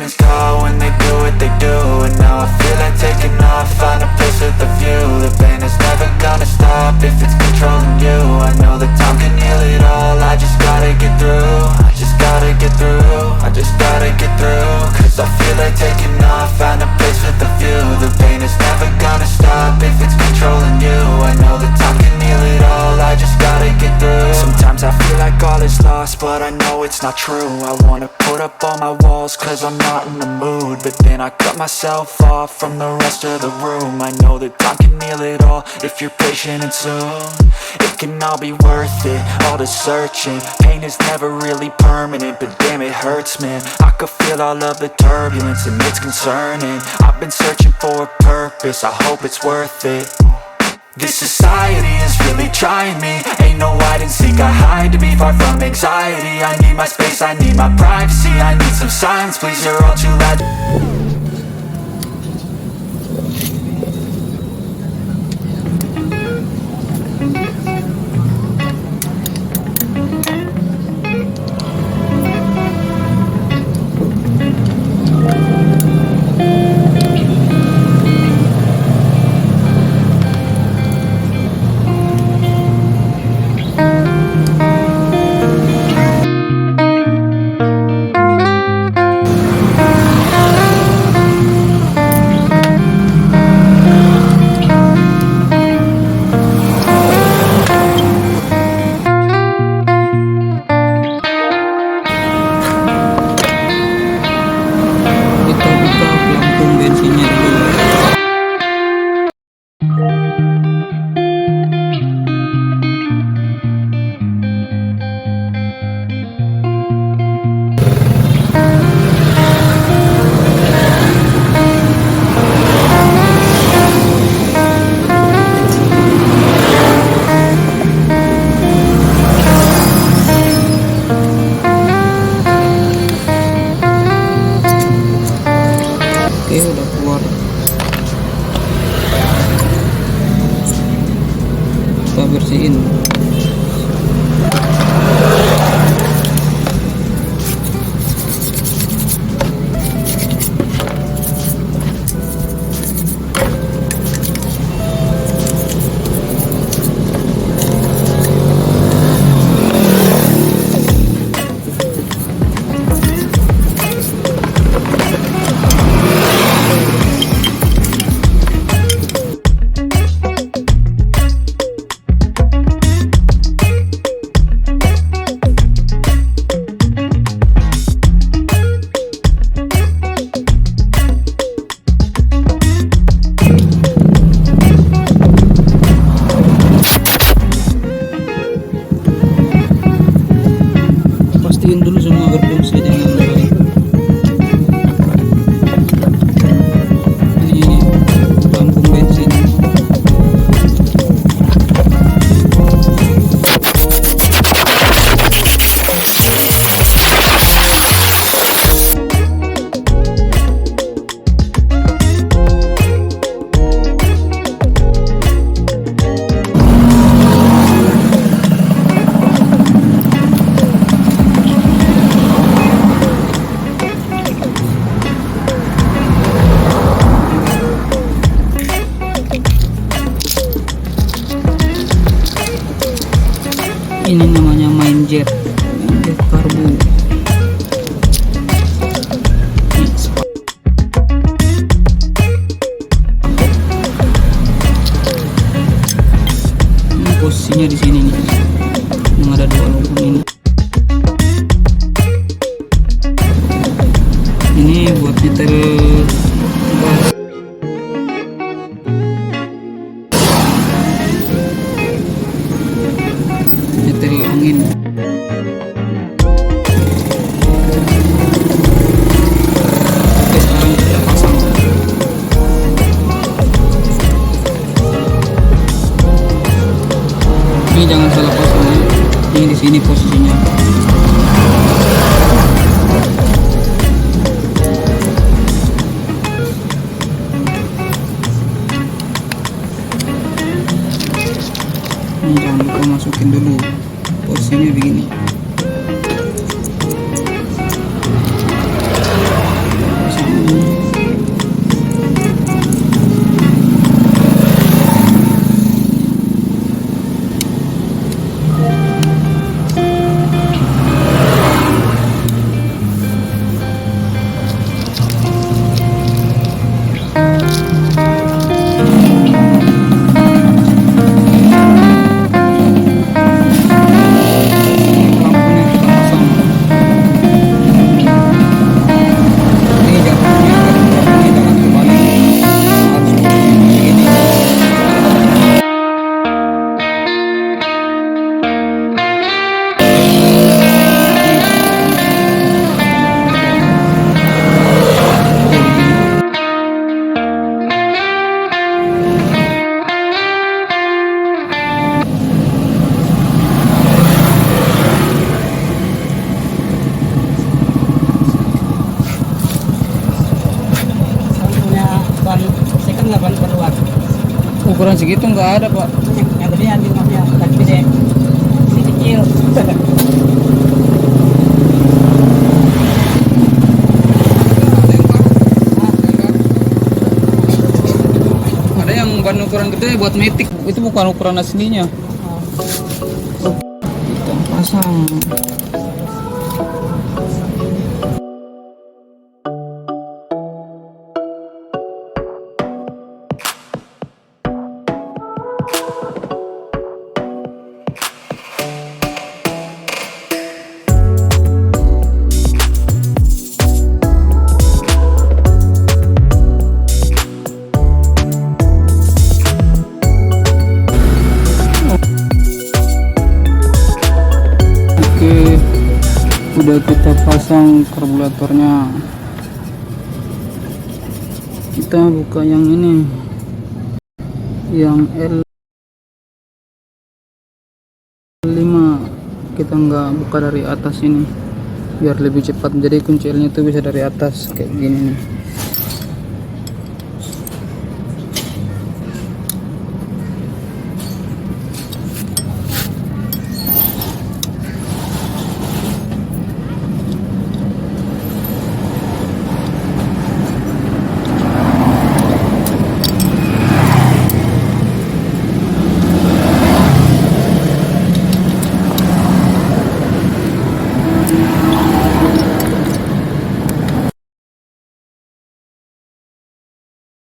maintenance call when they do what they do. And now I feel like taking off, find a place with a view. The pain is never gonna stop if it's controlling you. I know that time can heal it all, I just gotta get through. I just gotta get through, I just gotta get through. Cause I feel like taking off, find a place with a view. The pain is never gonna stop if it's controlling you. I know that time can heal it all, I just gotta get through. Sometimes I feel like all is lost, but I know it's not true. I wanna put up all my walls cause I'm not in the mood, but then I cut myself off from the rest of the room. I know that time can heal it all if you're patient and soon. It can all be worth it, all the searching. Pain is never really permanent, but damn it hurts, man. I could feel all of the turbulence and it's concerning. I've been searching for a purpose, I hope it's worth it. This society is really trying me. Ain't no hide and seek, I hide to be far from anxiety. I need my space, I need my privacy. I need some silence, please, you're all too loud. Oke, udah keluar. Kita bersihin. Pastiin dulu semua berfungsi dengan baik. Ini lampu bensin. Ini namanya main jet karbu. Ini posisinya di sini nih, yang ada dua lubang ini. Ini buat nyetel gas. Nyetel angin. Oke, sekarang kita pasang. Ini jangan salah pasang ya. Ini di sini posisinya. Ini jangan lupa masukin dulu, posisinya begini. ukuran segitu nggak ada pak. Yang gedean di rumah ya, lagi gede. Si kecil. Ada yang ban ukuran gede buat metik, itu bukan ukuran aslinya. Kita pasang. Udah kita pasang karburatornya, kita buka yang ini, yang L5. Kita nggak buka dari atas ini biar lebih cepat, jadi kunci L nya itu bisa dari atas kayak gini nih.